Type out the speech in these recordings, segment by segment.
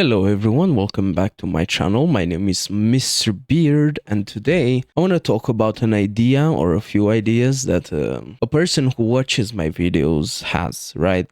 Hello everyone, welcome back to my channel. My name is Mr. Beard and today I want to talk about an idea or a few ideas that a person who watches my videos has, right?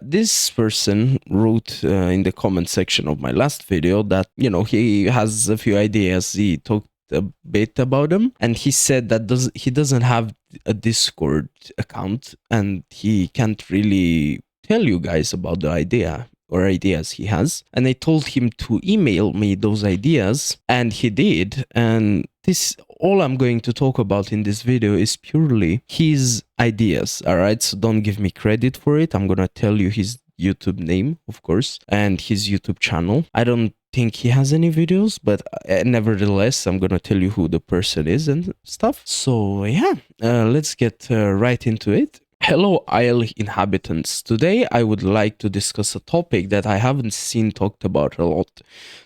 This person wrote in the comment section of my last video that, he has a few ideas. He talked a bit about them and he said that he doesn't have a Discord account and he can't really tell you guys about the idea or ideas he has, and I told him to email me those ideas and he did. And this, all I'm going to talk about in this video is purely his ideas. All right, so don't give me credit for it. I'm gonna tell you his YouTube name, of course, and his YouTube channel. I don't think he has any videos, but nevertheless I'm gonna tell you who the person is and stuff. So yeah, let's get right into it. Hello Isle inhabitants. Today I would like to discuss a topic that I haven't seen talked about a lot.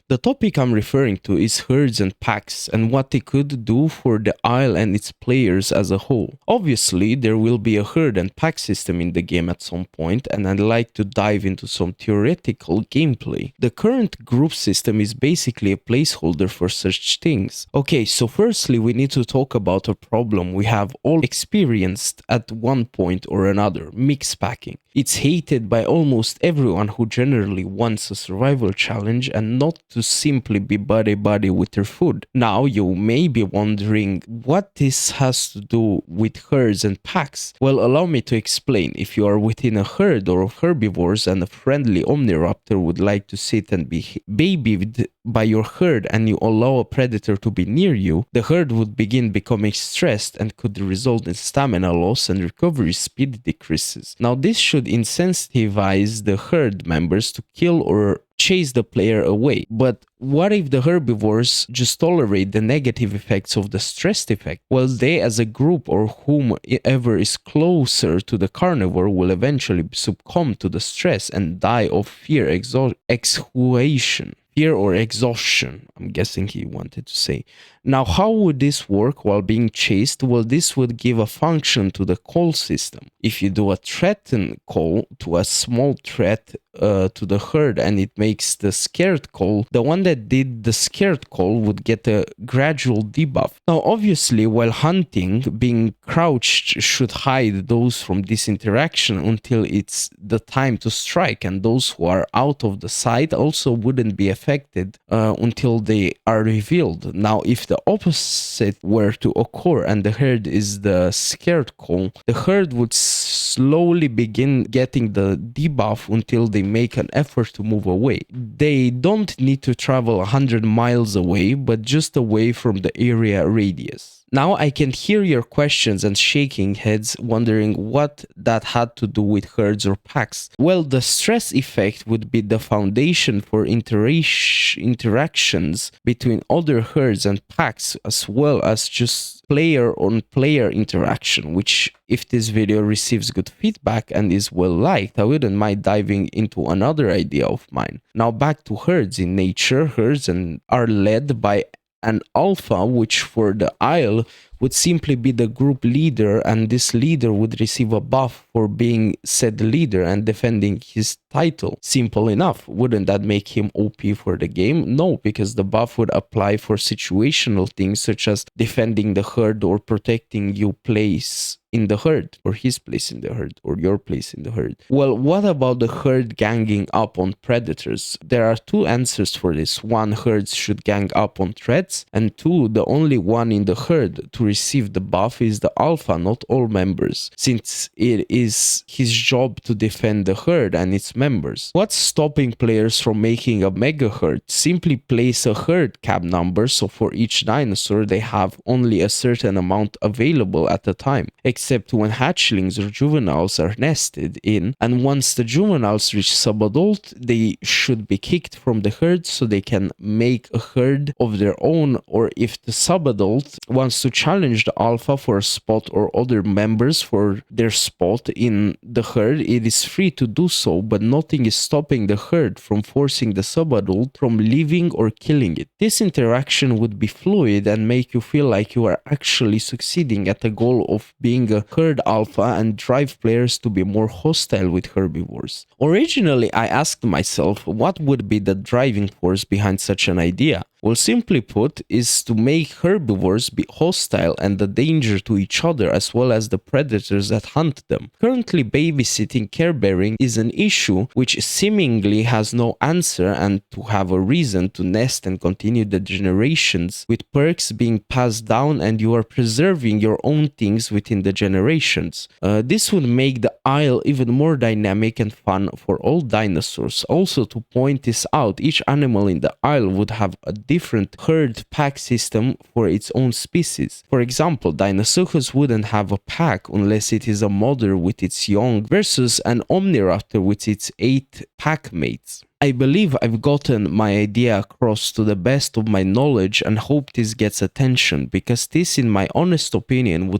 The topic I'm referring to is herds and packs and what they could do for the Isle and its players as a whole. Obviously there will be a herd and pack system in the game at some point, and I'd like to dive into some theoretical gameplay. The current group system is basically a placeholder for such things. Okay, so firstly we need to talk about a problem we have all experienced at one point or another: mix packing. It's hated by almost everyone who generally wants a survival challenge and not to simply be buddy-buddy with their food. Now you may be wondering what this has to do with herds and packs. Well, allow me to explain. If you are within a herd or herbivores and a friendly omniraptor would like to sit and be babied by your herd and you allow a predator to be near you, the herd would begin becoming stressed and could result in stamina loss and recovery speed decreases. Now this should incentivize the herd members to kill or chase the player away. But what if the herbivores just tolerate the negative effects of the stress effect? Well, they as a group or whomever is closer to the carnivore will eventually succumb to the stress and die of fear exhaustion. Fear or exhaustion, I'm guessing he wanted to say. Now, how would this work while being chased? Well, this would give a function to the call system. If you do a threaten call to a small threat to the herd and it makes the scared call, the one that did the scared call would get a gradual debuff. Now, obviously, while hunting, being crouched should hide those from this interaction until it's the time to strike, and those who are out of the sight also wouldn't be affected until they are revealed. Now, if the opposite were to occur and the herd is the scared call, the herd would slowly begin getting the debuff until they make an effort to move away. They don't need to travel 100 miles away, but just away from the area radius. Now I can hear your questions and shaking heads, wondering what that had to do with herds or packs. Well, the stress effect would be the foundation for interactions between other herds and packs, as well as just player-on-player interaction, which, if this video receives good feedback and is well liked, I wouldn't mind diving into another idea of mine. Now back to herds. In nature, herds are led by an alpha, which for the Isle would simply be the group leader, and this leader would receive a buff for being said leader and defending his title. Simple enough. Wouldn't that make him OP for the game? No, because the buff would apply for situational things such as defending the herd or protecting your place in the herd, or his place in the herd, or your place in the herd. Well, what about the herd ganging up on predators? There are two answers for this. One, herds should gang up on threats, and two, the only one in the herd to receive the buff is the alpha, not all members, since it is his job to defend the herd and its members. What's stopping players from making a mega herd? Simply place a herd cap number, so for each dinosaur they have only a certain amount available at a time, except when hatchlings or juveniles are nested in, and once the juveniles reach subadult, they should be kicked from the herd so they can make a herd of their own, or if the subadult wants to challenge challenge the alpha for a spot or other members for their spot in the herd, it is free to do so, but nothing is stopping the herd from forcing the subadult from leaving or killing it. This interaction would be fluid and make you feel like you are actually succeeding at the goal of being a herd alpha and drive players to be more hostile with herbivores. Originally, I asked myself what would be the driving force behind such an idea. Well, simply put, is to make herbivores be hostile and a danger to each other as well as the predators that hunt them. Currently, babysitting care bearing is an issue which seemingly has no answer, and to have a reason to nest and continue the generations with perks being passed down, and you are preserving your own things within the generations. This would make the Isle even more dynamic and fun for all dinosaurs. Also, to point this out, each animal in the Isle would have a different herd pack system for its own species. For example, Deinosuchus wouldn't have a pack unless it is a mother with its young versus an Omniraptor with its 8 pack mates. I believe I've gotten my idea across to the best of my knowledge and hope this gets attention, because this, in my honest opinion,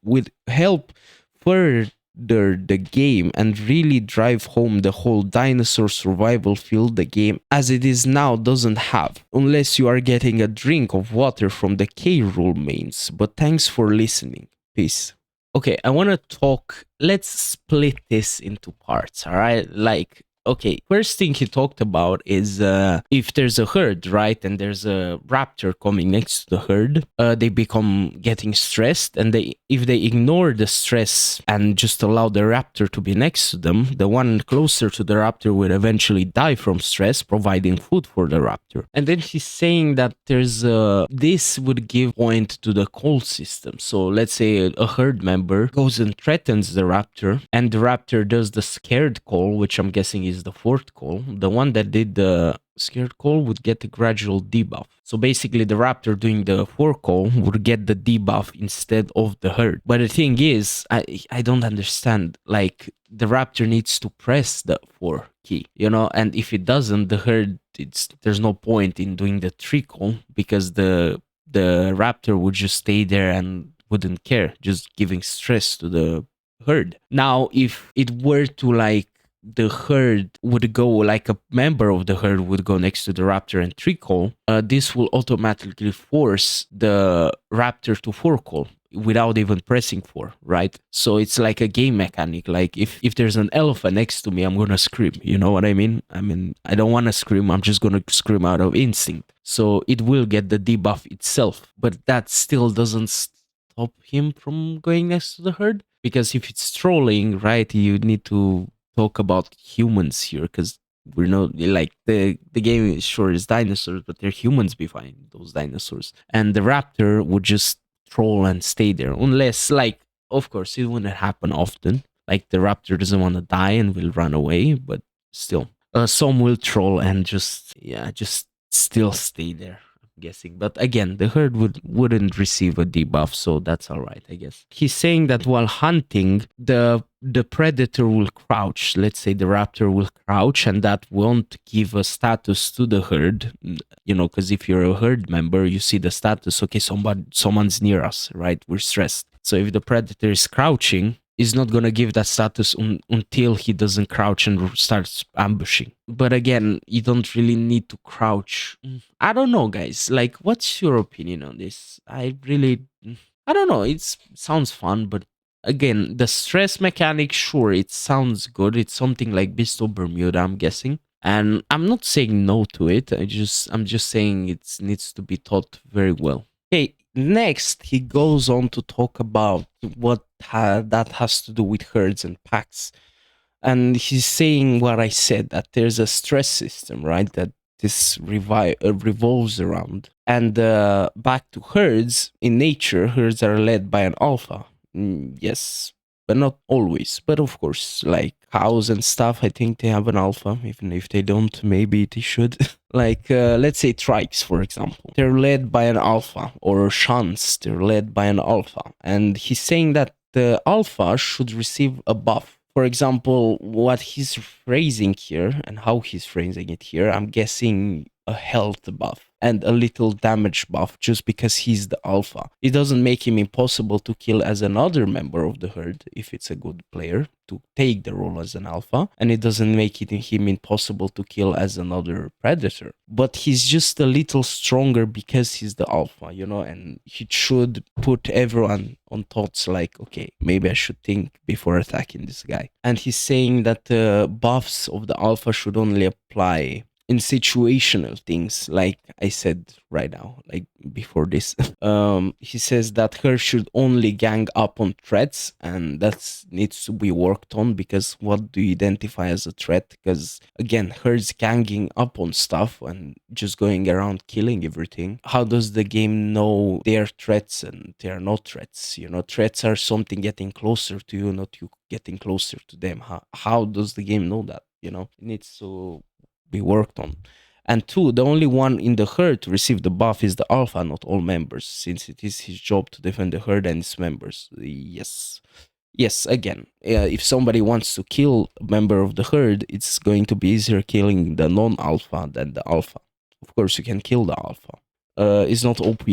would help further the game and really drive home the whole dinosaur survival feel the game as it is now doesn't have, unless you are getting a drink of water from the K Rool mains. But thanks for listening. Peace. Okay, I want to talk, let's split this into parts, all right? Like, okay, first thing he talked about is if there's a herd, right, and there's a raptor coming next to the herd, they become getting stressed, and if they ignore the stress and just allow the raptor to be next to them, the one closer to the raptor will eventually die from stress, providing food for the raptor. And then he's saying that this would give point to the call system. So let's say a herd member goes and threatens the raptor, and the raptor does the scared call, which I'm guessing is the 4th call. The one that did the scared call would get a gradual debuff. So basically the raptor doing the 4 call would get the debuff instead of the herd. But the thing is, I don't understand, like, the raptor needs to press the 4 key, you know, and if it doesn't, the herd, there's no point in doing the 3 call, because the raptor would just stay there and wouldn't care, just giving stress to the herd. Now, if it were to, like, the herd would go, like a member of the herd would go next to the raptor and 3 call, this will automatically force the raptor to 4 call without even pressing 4, right? So it's like a game mechanic. Like if there's an elephant next to me, I'm gonna scream, you know what I mean? I don't want to scream, I'm just gonna scream out of instinct. So it will get the debuff itself, but that still doesn't stop him from going next to the herd, because if it's trolling, right, you need to talk about humans here, because we're not, like, the game is sure is dinosaurs, but they're humans behind those dinosaurs, and the raptor would just troll and stay there, unless, like, of course it wouldn't happen often, like the raptor doesn't want to die and will run away, but still some will troll and just still stay there, guessing. But again, the herd wouldn't receive a debuff, so that's all right, I guess. He's saying that while hunting, the predator will crouch. Let's say the raptor will crouch, and that won't give a status to the herd, you know, because if you're a herd member, you see the status, okay, someone's near us, right? We're stressed. So if the predator is crouching, is not going to give that status until he doesn't crouch and starts ambushing. But again, you don't really need to crouch. I don't know, guys. Like, what's your opinion on this? I don't know. It sounds fun, but again, the stress mechanic, sure, it sounds good. It's something like Beast of Bermuda, I'm guessing. And I'm not saying no to it. I'm just saying it needs to be taught very well. Okay, next, he goes on to talk about what that has to do with herds and packs. And he's saying what I said, that there's a stress system, right, that this revolves around. And back to herds, in nature, herds are led by an alpha. Yes, but not always. But of course, like cows and stuff, I think they have an alpha. Even if they don't, maybe they should. Like, let's say trikes, for example. They're led by an alpha, or shunts, they're led by an alpha. And he's saying that the alpha should receive a buff. For example, what he's phrasing here, and how he's phrasing it here, I'm guessing a health buff. and a little damage buff just because he's the alpha. It doesn't make him impossible to kill as another member of the herd if it's a good player to take the role as an alpha, and it doesn't make him impossible to kill as another predator. But he's just a little stronger because he's the alpha, you know, and he should put everyone on thoughts like, okay, maybe I should think before attacking this guy. And he's saying that the buffs of the alpha should only apply in situational things, like I said right now, like before this. He says that her should only gang up on threats, and that needs to be worked on, because what do you identify as a threat? Because again, her's ganging up on stuff and just going around killing everything. How does the game know they are threats and they are not threats? You know, threats are something getting closer to you, not you getting closer to them. How does the game know that? You know, it needs to be worked on. And two, the only one in the herd to receive the buff is the alpha, not all members, since it is his job to defend the herd and its members. Yes, again, if somebody wants to kill a member of the herd, it's going to be easier killing the non-alpha than the alpha. Of course, you can kill the alpha. It's not OP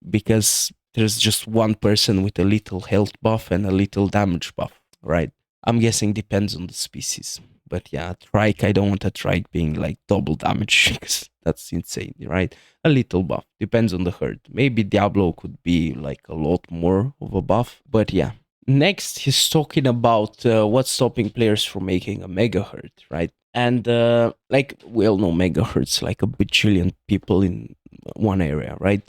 because there's just one person with a little health buff and a little damage buff, right? I'm guessing depends on the species. But yeah, Trike, I don't want a Trike being like double damage because that's insane, right? A little buff. Depends on the herd. Maybe Diablo could be like a lot more of a buff. But yeah. Next, he's talking about what's stopping players from making a mega herd, right? And like we all know, mega herds, like a bajillion people in one area, right?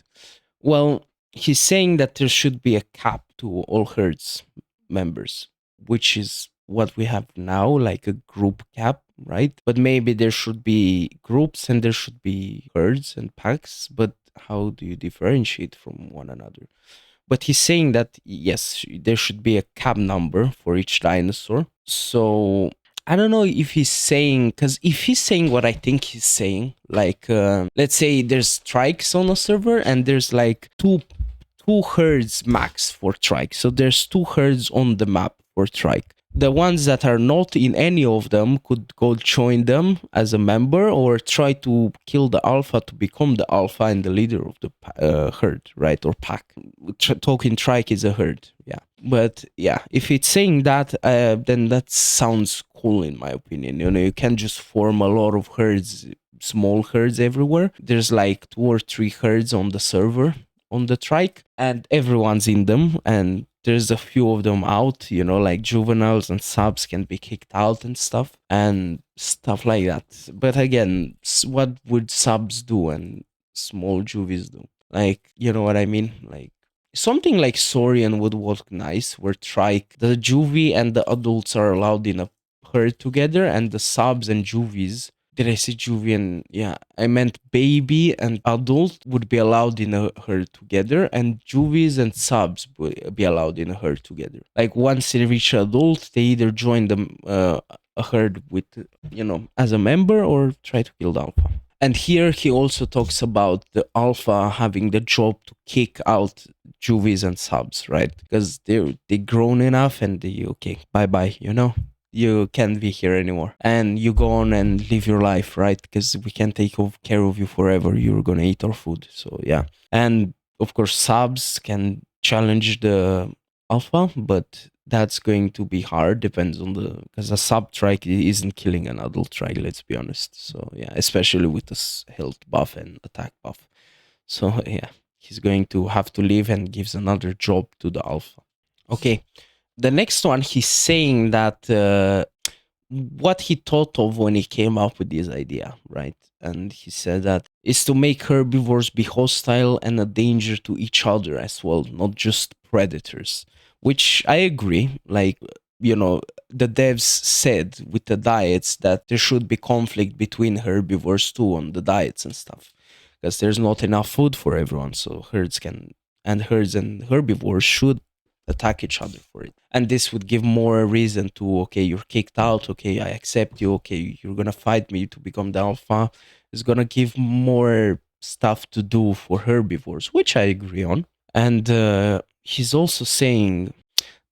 Well, he's saying that there should be a cap to all herds members, which is what we have now, like a group cap, right? But maybe there should be groups and there should be herds and packs, but how do you differentiate from one another? But he's saying that yes, there should be a cap number for each dinosaur. So I don't know if he's saying, because if he's saying what I think he's saying, like let's say there's trikes on a server and there's like two herds max for trike. So there's two herds on the map for trike. The ones that are not in any of them could go join them as a member or try to kill the alpha to become the alpha and the leader of the herd, right? Or pack. Talking trike is a herd, yeah. But yeah, if it's saying that, then that sounds cool in my opinion. You know, you can just form a lot of herds, small herds everywhere. There's like 2 or 3 herds on the server on the trike, and everyone's in them, and there's a few of them out, you know, like juveniles and subs can be kicked out and stuff like that. But again, what would subs do and small juvies do? Like, you know what I mean? Like something like Saurian would work nice, where trike, the juvie and the adults are allowed in a herd together, and the subs and juvies, did I say Juvian? Yeah, I meant baby and adult would be allowed in a herd together, and juvies and subs would be allowed in a herd together. Like once they reach adult, they either join them a herd with, you know, as a member, or try to kill the alpha. And here he also talks about the alpha having the job to kick out juvies and subs, right? Because they grown enough and they, okay, bye bye, you know. You can't be here anymore, and you go on and live your life, right? Because we can't take care of you forever. You're gonna eat our food. So yeah. And of course subs can challenge the alpha, but that's going to be hard. Depends on the, because a sub trike isn't killing an adult trike, let's be honest. So yeah, especially with this health buff and attack buff. So yeah, he's going to have to leave and gives another job to the alpha. Okay, the next one, he's saying that what he thought of when he came up with this idea, right? And he said that is to make herbivores be hostile and a danger to each other as well, not just predators, which I agree. Like, you know, the devs said with the diets that there should be conflict between herbivores too on the diets and stuff, because there's not enough food for everyone. So herds and herbivores should attack each other for it, and this would give more reason to, okay, you're kicked out, okay, I accept you, okay, you're gonna fight me to become the alpha. It's gonna give more stuff to do for herbivores, which I agree on. And he's also saying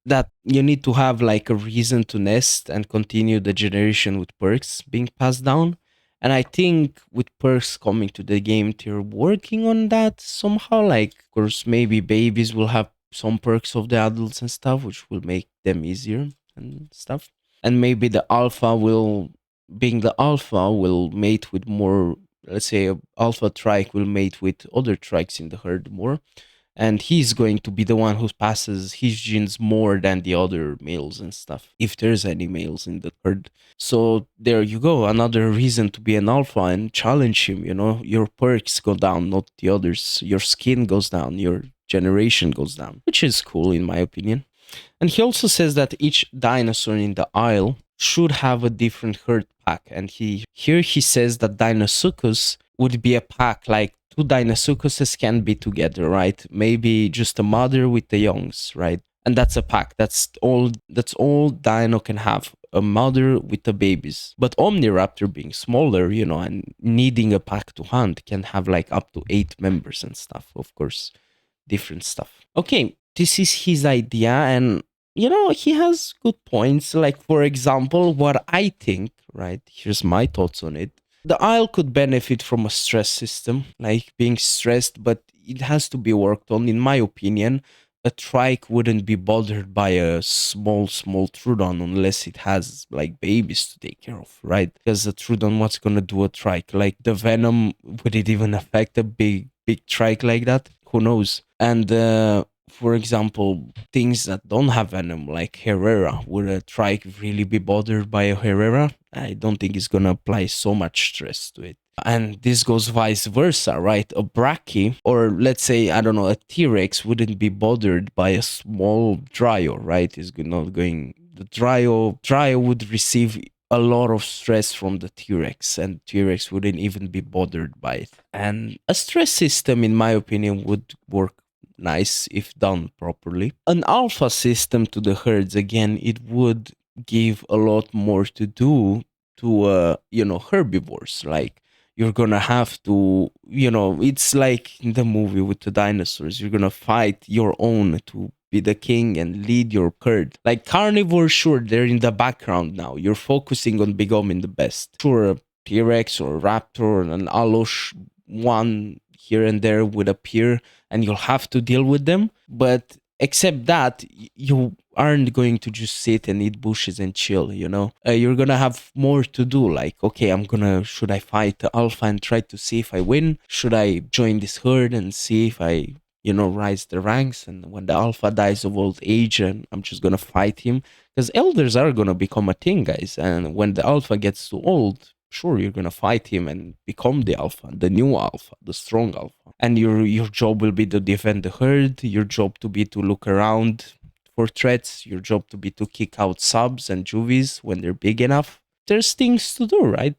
that you need to have like a reason to nest and continue the generation with perks being passed down. And I think with perks coming to the game, they're working on that somehow. Like, of course, maybe babies will have some perks of the adults and stuff, which will make them easier and stuff. And maybe the alpha will, being the alpha, will mate with more. Let's say a alpha trike will mate with other trikes in the herd more, and he's going to be the one who passes his genes more than the other males and stuff, if there's any males in the herd. So there you go, another reason to be an alpha and challenge him. Your perks go down, not the others. Your skin goes down, your generation goes down, which is cool in my opinion. And he also says that each dinosaur in the isle should have a different herd pack. And he says that Deinosuchus would be a pack, like two Deinosuchuses can be together, right? Maybe just a mother with the youngs, right? And that's a pack. That's all Dino can have. A mother with the babies. But Omniraptor being smaller, and needing a pack to hunt, can have like up to 8 members and stuff, of course. Different stuff. Okay, this is his idea, and he has good points. Like, for example, what I think, right? Here's my thoughts on it. The Isle could benefit from a stress system, like being stressed, but it has to be worked on. In my opinion, a trike wouldn't be bothered by a small Trudon unless it has like babies to take care of, right? Because a Trudon, what's gonna do a trike? Like the venom, would it even affect a big trike like that? Who knows? And for example, things that don't have venom, like Herrera, would a trike really be bothered by a Herrera? I don't think it's gonna apply so much stress to it. And this goes vice versa, right? A Brachy, or let's say, I don't know, a T-Rex wouldn't be bothered by a small Dryo, right? Is not going. The Dryo would receive a lot of stress from the T-Rex, and T-Rex wouldn't even be bothered by it. And a stress system, in my opinion, would work nice if done properly. An alpha system to the herds, again, it would give a lot more to do to herbivores. Like, you're gonna have to, it's like in the movie with the dinosaurs, you're gonna fight your own to be the king and lead your herd. Like carnivores, sure, they're in the background now. You're focusing on becoming the best. Sure, a T-Rex or a raptor and an Alosh, one here and there would appear, and you'll have to deal with them. But except that, you aren't going to just sit and eat bushes and chill. You're gonna have more to do. Like, okay, should I fight the alpha and try to see if I win? Should I join this herd and see if I rise the ranks? And when the alpha dies of old age, and I'm just gonna fight him, because elders are gonna become a thing, guys. And when the alpha gets too old, sure, you're gonna fight him and become the alpha, the new alpha, the strong alpha. And your job will be to defend the herd. Your job to be to look around for threats. Your job to be to kick out subs and juvies when they're big enough. There's things to do, right?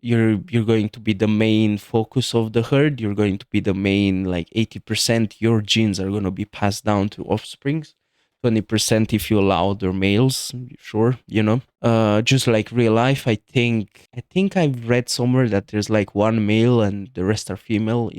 You're going to be the main focus of the herd. You're going to be the main, like 80%. Your genes are going to be passed down to offsprings. 20% if you allow their males, sure, just like real life. I think I've read somewhere that there's like one male and the rest are female.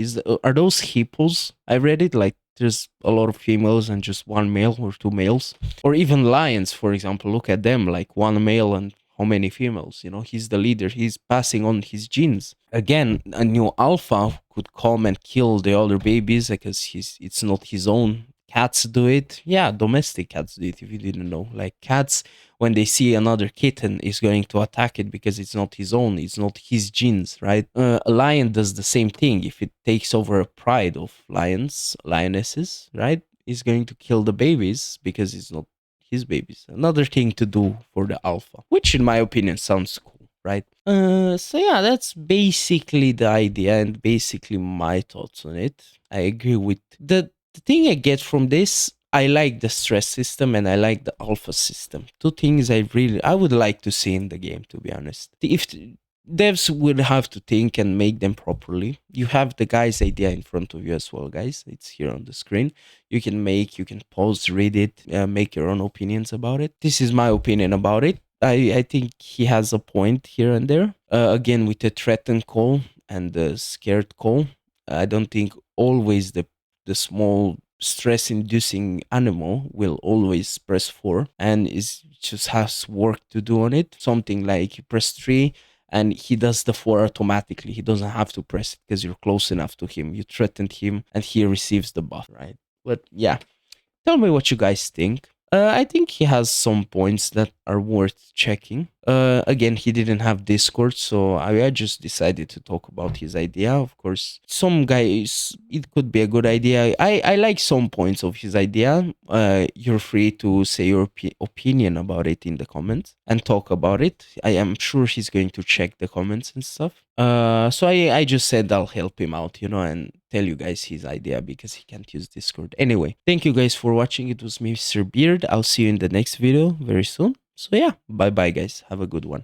Are those hippos? I read it like there's a lot of females and just one male or two males. Or even lions, for example, look at them, like one male and how many females. He's the leader, he's passing on his genes. Again, a new alpha could come and kill the other babies because it's not his own. Cats do it. Yeah, domestic cats do it, if you didn't know. Like cats, when they see another kitten, is going to attack it because it's not his own, it's not his genes, right? A lion does the same thing. If it takes over a pride of lionesses, right? It's going to kill the babies because it's not his babies. Another thing to do for the alpha, which in my opinion sounds cool, right? So yeah, that's basically the idea and basically my thoughts on it. I agree with the thing I get from this. I like the stress system and I like the alpha system. Two things I would like to see in the game, to be honest. If devs would have to think and make them properly. You have the guy's idea in front of you as well, guys. It's here on the screen. You can pause, read it, make your own opinions about it. This is my opinion about it. I think he has a point here and there. Again, with the threatened call and the scared call, I don't think always the small stress-inducing animal will always press 4 and is just has work to do on it. Something like you press 3 and he does the 4 automatically. He doesn't have to press it because you're close enough to him. You threatened him and he receives the buff, right? But yeah, tell me what you guys think. I think he has some points that are worth checking. Again, he didn't have Discord, so I just decided to talk about his idea. Of course, some guys, it could be a good idea. I like some points of his idea. You're free to say your opinion about it in the comments and talk about it. I am sure he's going to check the comments and stuff. So I just said I'll help him out, and tell you guys his idea because he can't use Discord. Anyway, thank you guys for watching. It was Mr. Beard. I'll see you in the next video very soon. So yeah, bye bye guys. Have a good one.